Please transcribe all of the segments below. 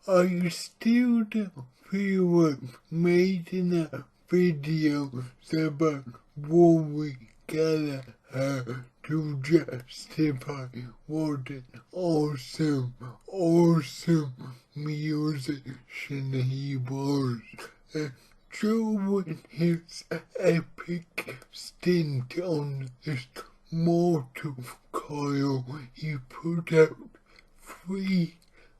I still don't feel like making a video about Rory Gallagher to justify what an awesome musician he was. During his epic stint on this mortal coil, he put out 3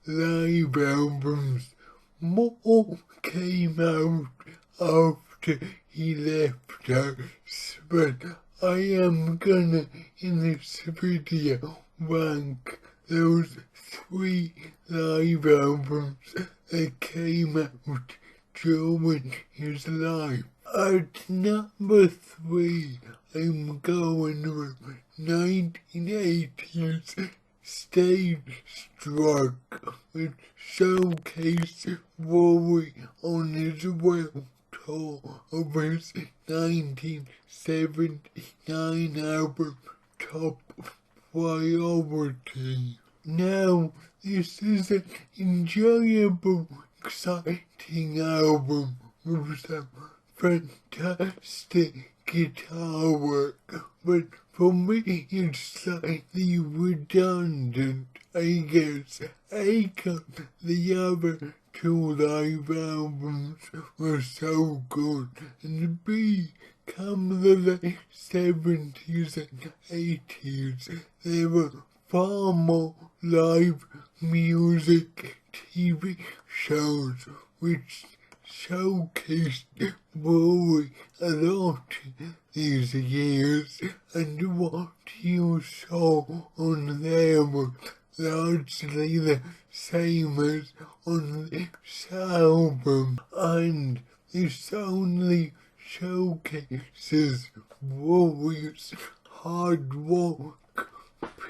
live albums. More came out after he left us, but I am gonna, in this video, rank those 3 live albums that came out during his life. At number 3, I'm going with 1980s Stage Struck, which showcased Rory on his world tour of his 1979 album Top Priority. Now, this is an enjoyable, exciting album with some fantastic guitar work, but for me it's slightly redundant, I guess. The other 2 live albums were so good, and B, come the late 70s and 80s, there were far more live music TV shows which showcased Rory a lot these years, and what you saw on there was largely the same as on this album, and this only showcases Rory's hard work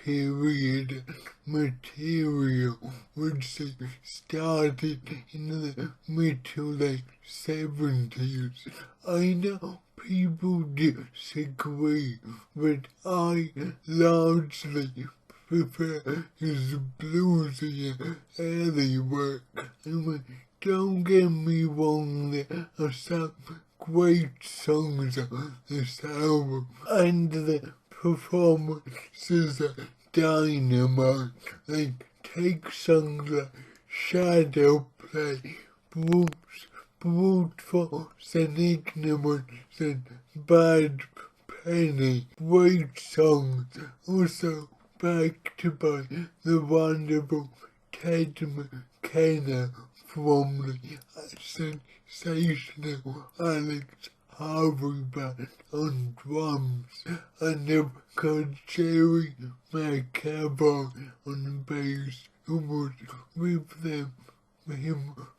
period material, which started in the mid to late 70s. I know people disagree, but I largely prefer his bluesy early work. I mean, don't get me wrong, there are some great songs on this album, and the performances are dynamite. Like, take songs like Shadow Play, Brute Force and Ignorance, and Bad Penny. Great songs, also backed by the wonderful Ted McKenna from the sensational Alex Harvey Band on drums, and they've got Jerry McCaboy on bass, who was with him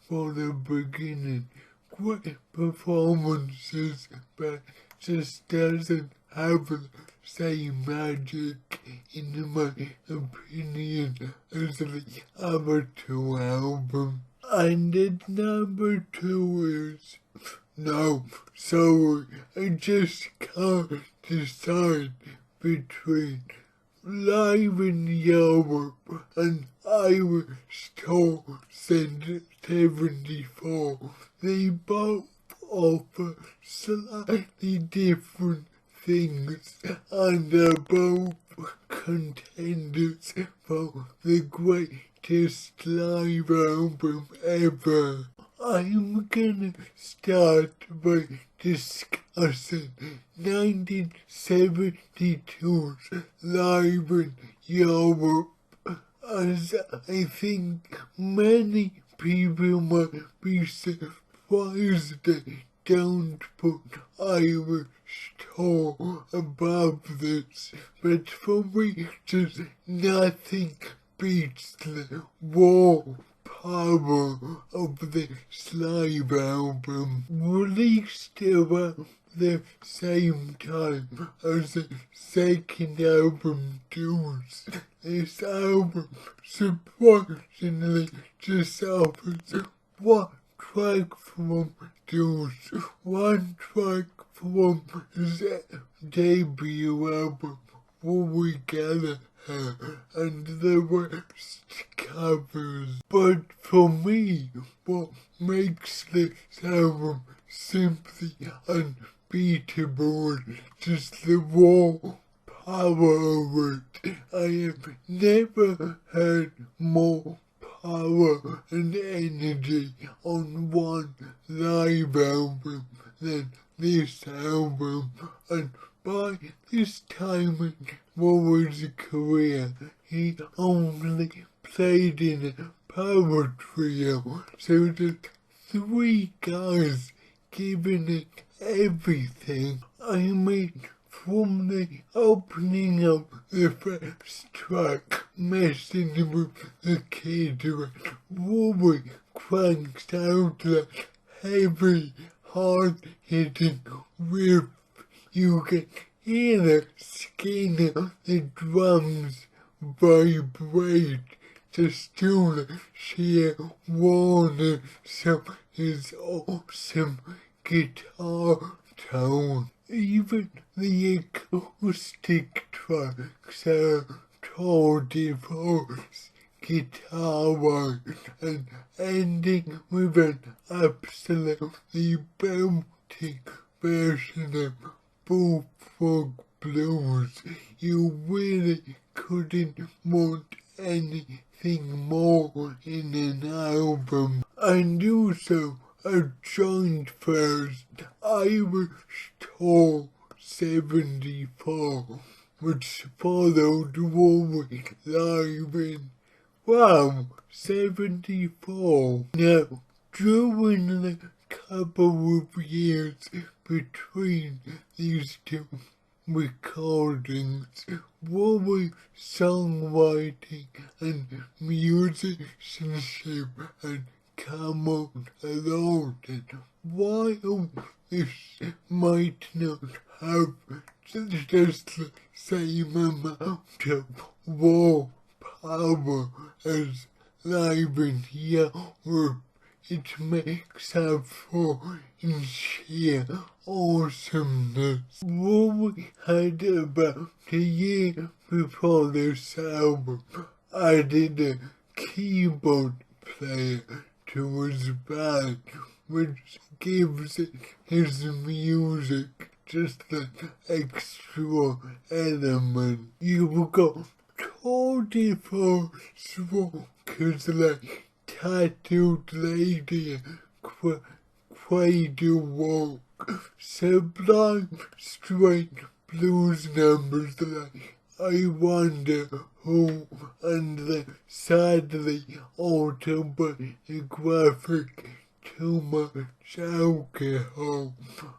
for the beginning. Great performances, but just doesn't have the same magic, in my opinion, as the other 2 albums. And at number 2 is... No, sorry, I just can't decide between Live in Europe and Irish Tour 74. They both offer slightly different things, and are both contenders for the greatest live album ever. I'm gonna start by discussing 1972's Live in Europe, as I think many people might be surprised they don't put Irish Tour above this, but for me just nothing beats the raw power of this live album, released around the same time as the second album Deuce. This album surprisingly just offers 1 track from Deuce, 1 track from his debut album, Rory Gallagher, better and the worst covers. But for me, what makes this album simply unbeatable is just the raw power of it. I have never heard more power and energy on one live album than this album, and by this time in Rory's career, he only played in a power trio, so the three guys giving it everything. I mean, from the opening of the first track, Messing with the Kid, Rory cranks out that heavy, hard-hitting riff. You can hear the skin of the drums vibrate just to the sheer rawness of his awesome guitar tone. Even the acoustic tracks are tour de force guitar-wise, and ending with an absolutely belting version of Bullfrog Blues. You really couldn't want anything more in an album. And also a joint first Irish tour 74, which followed Rory live in, 74. Now, during the couple of years between these two recordings, Rory's songwriting and musicianship had come on a lot, and while this might not have just the same amount of raw power as live in Europe, it makes up for in sheer awesomeness. Rory had about a year before this album added a keyboard player to his band, which gives his music just an extra element. You've got tour de force rockers like Tattooed Lady, Cradle Walk, sublime straight blues numbers like I Wonder Who, and the sadly autobiographic Too Much Alcohol.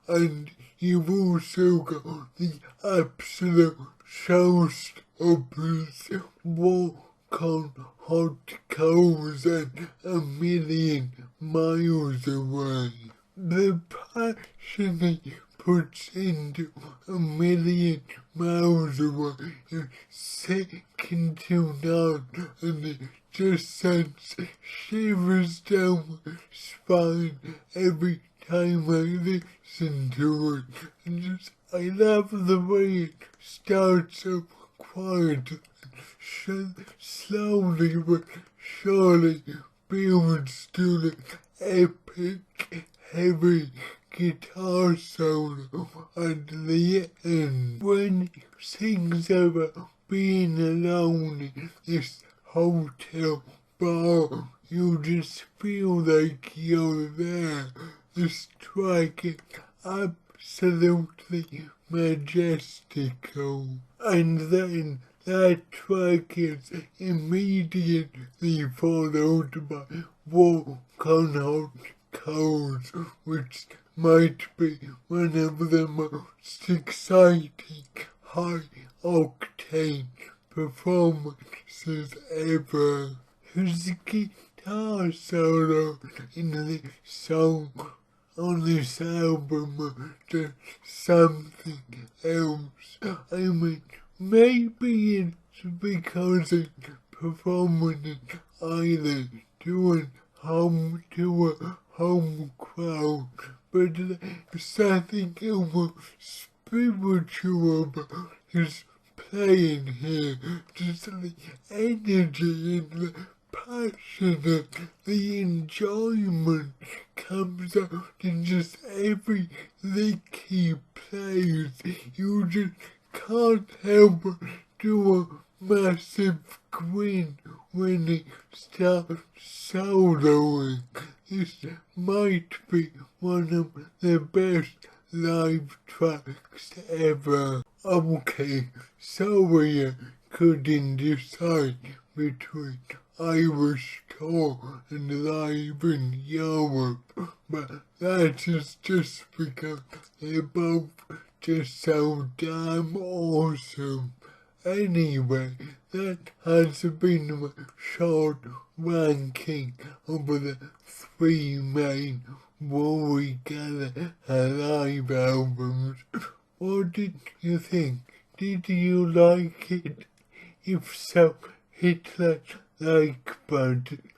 And you've also got the absolute showstoppers, Walk on Hot Coals and A Million Miles Away. The passion he puts into A Million Miles Away is second to none, and it just sends shivers down my spine every time I listen to it. And just, I love the way it starts so quietly, slowly but surely builds to the epic, heavy guitar solo at the end. When he sings about being alone in this hotel bar, you just feel like you're there. This track is absolutely majestical. And then that track is immediately followed by Walk on Hot Coals, which might be one of the most exciting high-octane performances ever. His guitar solo in this song on this album is something else. I mean, maybe it's because it's performing in Ireland to a home crowd, but there's something almost spiritual about his playing here, just the energy and the passion and the enjoyment comes out in just every lick he plays. You just can't help but do a massive grin when he starts soloing. This might be one of the best live tracks ever. Okay, sorry I couldn't decide between Irish tour and live in Europe, but that is just because they're both just so damn awesome. Anyway, that has been my short ranking of the three main Rory Gallagher live albums. What did you think? Did you like it? If so, hit that like button.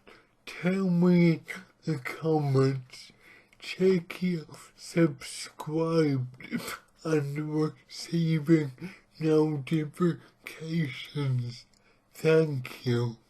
Tell me in the comments. Check your subscribed and receiving notifications. Thank you.